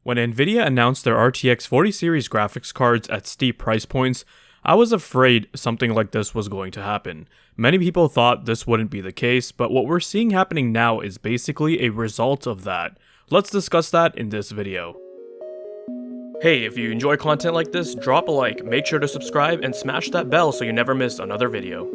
When Nvidia announced their RTX 40 series graphics cards at steep price points, I was afraid something like this was going to happen. Many people thought this wouldn't be the case, but what we're seeing happening now is basically a result of that. Let's discuss that in this video. Hey, if you enjoy content like this, drop a like, make sure to subscribe, and smash that bell so you never miss another video.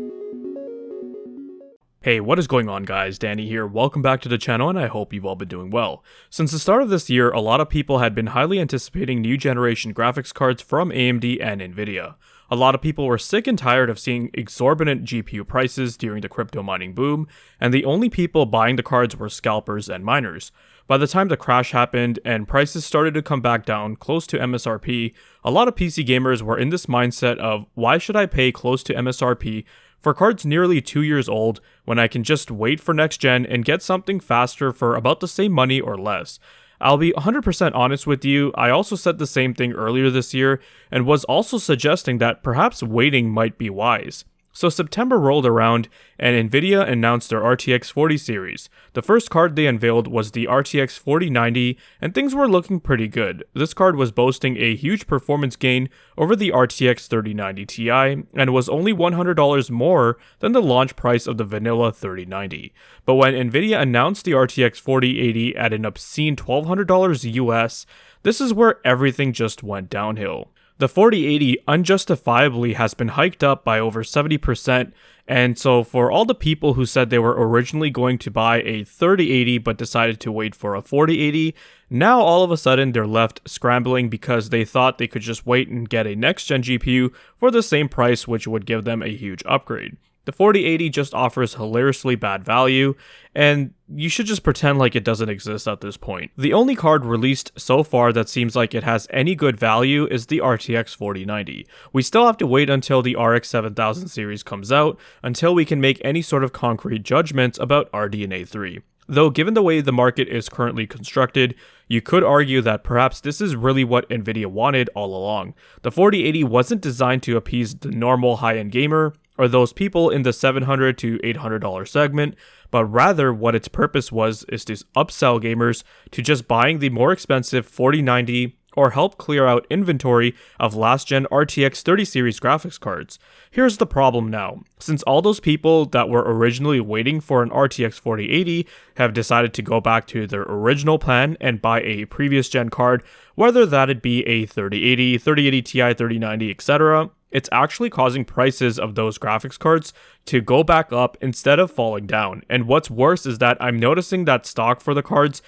Hey, what is going on guys, Danny here, welcome back to the channel and I hope you've all been doing well. Since the start of this year, a lot of people had been highly anticipating new generation graphics cards from AMD and Nvidia. A lot of people were sick and tired of seeing exorbitant GPU prices during the crypto mining boom, and the only people buying the cards were scalpers and miners. By the time the crash happened and prices started to come back down close to MSRP, a lot of PC gamers were in this mindset of, why should I pay close to MSRP for cards nearly 2 years old when I can just wait for next gen and get something faster for about the same money or less? I'll be 100% honest with you, I also said the same thing earlier this year and was also suggesting that perhaps waiting might be wise. So September rolled around and Nvidia announced their RTX 40 series. The first card they unveiled was the RTX 4090 and things were looking pretty good. This card was boasting a huge performance gain over the RTX 3090 Ti and was only $100 more than the launch price of the vanilla 3090. But when Nvidia announced the RTX 4080 at an obscene $1,200 US, this is where everything just went downhill. The 4080 unjustifiably has been hiked up by over 70%, and so for all the people who said they were originally going to buy a 3080 but decided to wait for a 4080, now all of a sudden they're left scrambling because they thought they could just wait and get a next-gen GPU for the same price, which would give them a huge upgrade. The 4080 just offers hilariously bad value, and you should just pretend like it doesn't exist at this point. The only card released so far that seems like it has any good value is the RTX 4090. We still have to wait until the RX 7000 series comes out, until we can make any sort of concrete judgments about RDNA 3. Though given the way the market is currently constructed, you could argue that perhaps this is really what Nvidia wanted all along. The 4080 wasn't designed to appease the normal high-end gamer, or those people in the $700 to $800 segment, but rather what its purpose was is to upsell gamers to just buying the more expensive 4090 or help clear out inventory of last-gen RTX 30 series graphics cards. Here's the problem now. Since all those people that were originally waiting for an RTX 4080 have decided to go back to their original plan and buy a previous gen card, whether that'd be a 3080, 3080 Ti, 3090, etc., it's actually causing prices of those graphics cards to go back up instead of falling down. And what's worse is that I'm noticing that stock for the cards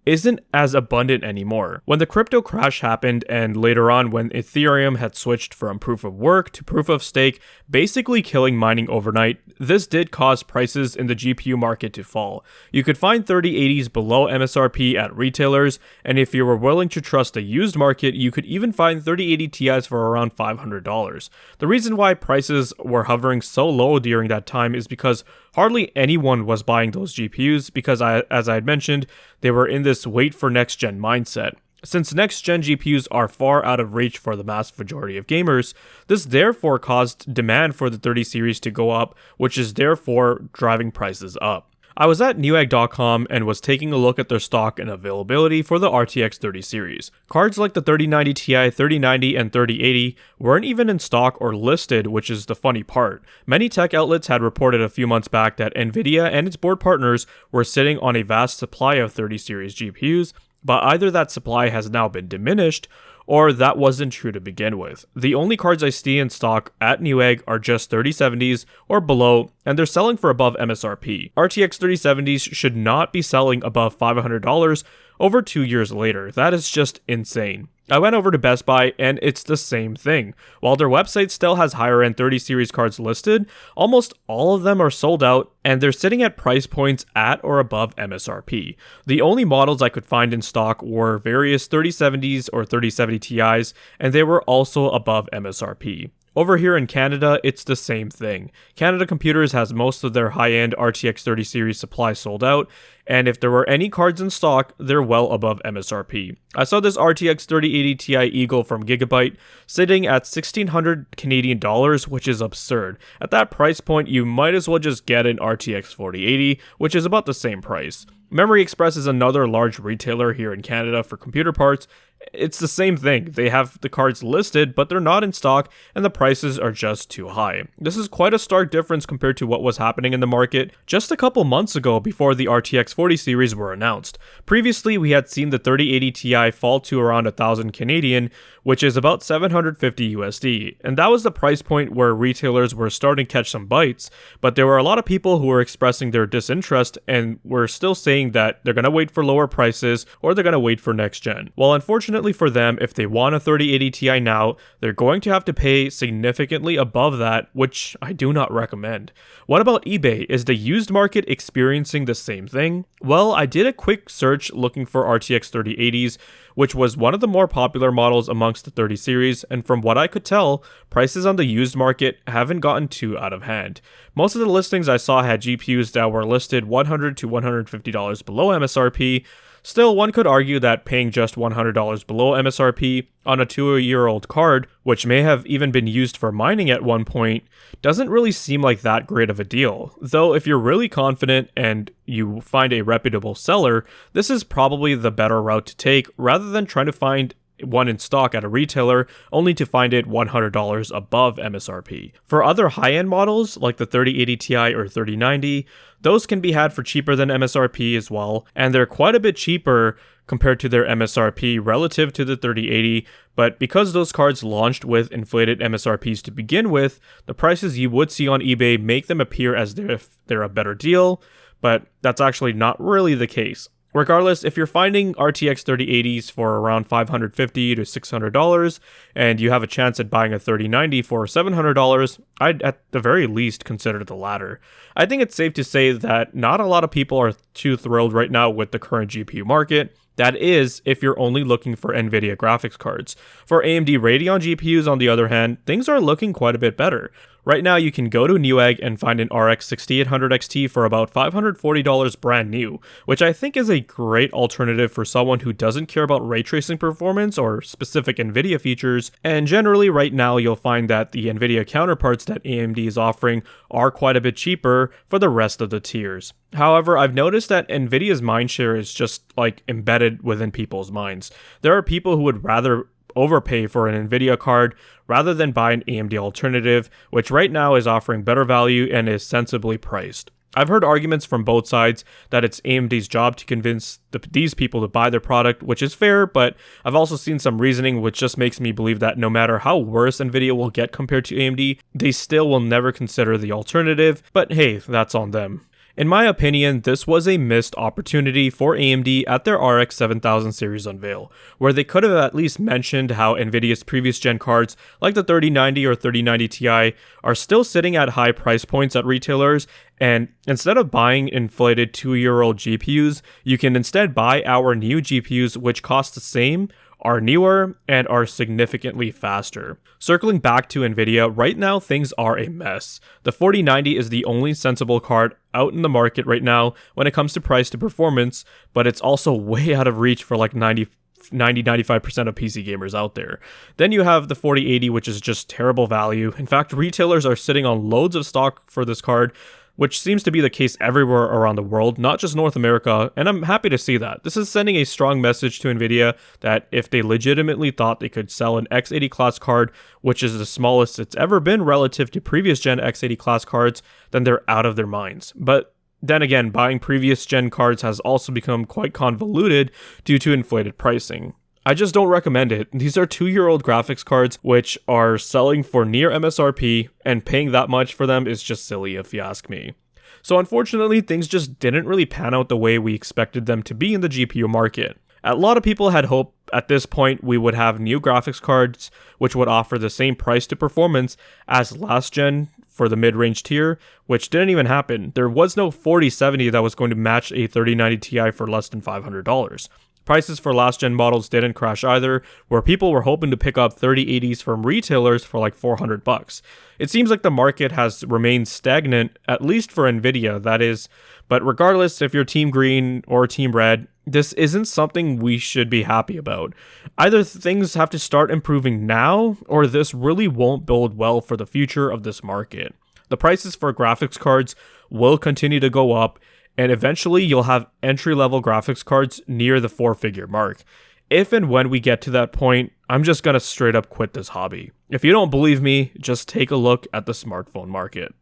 isn't as abundant anymore. When the crypto crash happened and later on when Ethereum had switched from proof of work to proof of stake, basically killing mining overnight, this did cause prices in the GPU market to fall. You could find 3080s below MSRP at retailers, and if you were willing to trust the used market, you could even find 3080 Ti's for around $500. The reason why prices were hovering so low during that time is because hardly anyone was buying those GPUs because, as I had mentioned, they were in this wait for next gen mindset. Since next gen GPUs are far out of reach for the mass majority of gamers, this therefore caused demand for the 30 series to go up, which is therefore driving prices up. I was at Newegg.com and was taking a look at their stock and availability for the RTX 30 series. Cards like the 3090 Ti, 3090, and 3080 weren't even in stock or listed, which is the funny part. Many tech outlets had reported a few months back that Nvidia and its board partners were sitting on a vast supply of 30 series GPUs, but either that supply has now been diminished or that wasn't true to begin with. The only cards I see in stock at Newegg are just 3070s or below, and they're selling for above MSRP. RTX 3070s should not be selling above $500 over 2 years later. That is just insane. I went over to Best Buy and it's the same thing. While their website still has higher end 30 series cards listed, almost all of them are sold out and they're sitting at price points at or above MSRP. The only models I could find in stock were various 3070s or 3070 Ti's, and they were also above MSRP. Over here in Canada, it's the same thing. Canada Computers has most of their high-end RTX 30 series supply sold out, and if there were any cards in stock, they're well above MSRP. I saw this RTX 3080 Ti Eagle from Gigabyte sitting at 1,600 Canadian dollars, which is absurd. At that price point, you might as well just get an RTX 4080, which is about the same price. Memory Express is another large retailer here in Canada for computer parts. It's the same thing. They have the cards listed, but they're not in stock, and the prices are just too high. This is quite a stark difference compared to what was happening in the market just a couple months ago before the RTX 40 series were announced. Previously, we had seen the 3080 Ti fall to around 1,000 Canadian, which is about 750 USD, and that was the price point where retailers were starting to catch some bites, but there were a lot of people who were expressing their disinterest and were still saying that they're going to wait for lower prices or they're going to wait for next gen. Well, unfortunately for them, if they want a 3080 Ti now, they're going to have to pay significantly above that, which I do not recommend. What about eBay? Is the used market experiencing the same thing? Well, I did a quick search looking for RTX 3080s, which was one of the more popular models amongst the 30 series, and from what I could tell, prices on the used market haven't gotten too out of hand. Most of the listings I saw had GPUs that were listed $100 to $150 below MSRP. Still, one could argue that paying just $100 below MSRP on a 2-year-old card, which may have even been used for mining at one point, doesn't really seem like that great of a deal. Though if you're really confident and you find a reputable seller, this is probably the better route to take rather than trying to find one in stock at a retailer only to find it $100 above MSRP. For other high-end models like the 3080 Ti or 3090, those can be had for cheaper than MSRP as well, and they're quite a bit cheaper compared to their MSRP relative to the 3080, but because those cards launched with inflated MSRPs to begin with, the prices you would see on eBay make them appear as if they're a better deal, but that's actually not really the case. Regardless, if you're finding RTX 3080s for around $550 to $600 and you have a chance at buying a 3090 for $700, I'd at the very least consider the latter. I think it's safe to say that not a lot of people are too thrilled right now with the current GPU market. That is, if you're only looking for Nvidia graphics cards. For AMD Radeon GPUs, on the other hand, things are looking quite a bit better. Right now, you can go to Newegg and find an RX 6800 XT for about $540 brand new, which I think is a great alternative for someone who doesn't care about ray tracing performance or specific Nvidia features, and generally right now you'll find that the Nvidia counterparts that AMD is offering are quite a bit cheaper for the rest of the tiers. However, I've noticed that Nvidia's mindshare is just like embedded within people's minds. There are people who would rather overpay for an Nvidia card rather than buy an AMD alternative, which right now is offering better value and is sensibly priced. I've heard arguments from both sides that it's AMD's job to convince these people to buy their product, which is fair, but I've also seen some reasoning which just makes me believe that no matter how worse Nvidia will get compared to AMD, they still will never consider the alternative, but hey, that's on them. In my opinion, this was a missed opportunity for AMD at their RX 7000 series unveil, where they could have at least mentioned how Nvidia's previous gen cards, like the 3090 or 3090 Ti, are still sitting at high price points at retailers, and instead of buying inflated 2-year-old GPUs, you can instead buy our new GPUs which cost the same, are newer, and are significantly faster. Circling back to Nvidia, right now things are a mess. The 4090 is the only sensible card out in the market right now when it comes to price to performance, but it's also way out of reach for like 95% of PC gamers out there. Then you have the 4080, which is just terrible value. In fact, retailers are sitting on loads of stock for this card, which seems to be the case everywhere around the world, not just North America, and I'm happy to see that. This is sending a strong message to Nvidia that if they legitimately thought they could sell an X80 class card, which is the smallest it's ever been relative to previous gen X80 class cards, then they're out of their minds. But then again, buying previous gen cards has also become quite convoluted due to inflated pricing. I just don't recommend it. These are 2-year-old graphics cards which are selling for near MSRP, and paying that much for them is just silly if you ask me. So unfortunately, things just didn't really pan out the way we expected them to be in the GPU market. A lot of people had hoped at this point we would have new graphics cards which would offer the same price to performance as last gen for the mid-range tier, which didn't even happen. There was no 4070 that was going to match a 3090 Ti for less than $500. Prices for last gen models didn't crash either, where people were hoping to pick up 3080s from retailers for like $400. It seems like the market has remained stagnant, at least for Nvidia, that is. But regardless if you're Team Green or Team Red, this isn't something we should be happy about. Either things have to start improving now, or this really won't bode well for the future of this market. The prices for graphics cards will continue to go up, and eventually you'll have entry-level graphics cards near the 4-figure mark. If and when we get to that point, I'm just gonna straight up quit this hobby. If you don't believe me, just take a look at the smartphone market.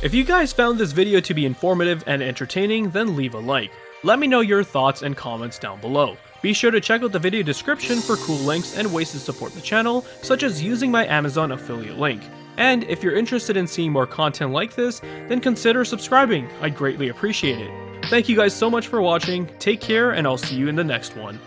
If you guys found this video to be informative and entertaining, then leave a like. Let me know your thoughts and comments down below. Be sure to check out the video description for cool links and ways to support the channel, such as using my Amazon affiliate link. And if you're interested in seeing more content like this, then consider subscribing, I'd greatly appreciate it. Thank you guys so much for watching, take care, and I'll see you in the next one.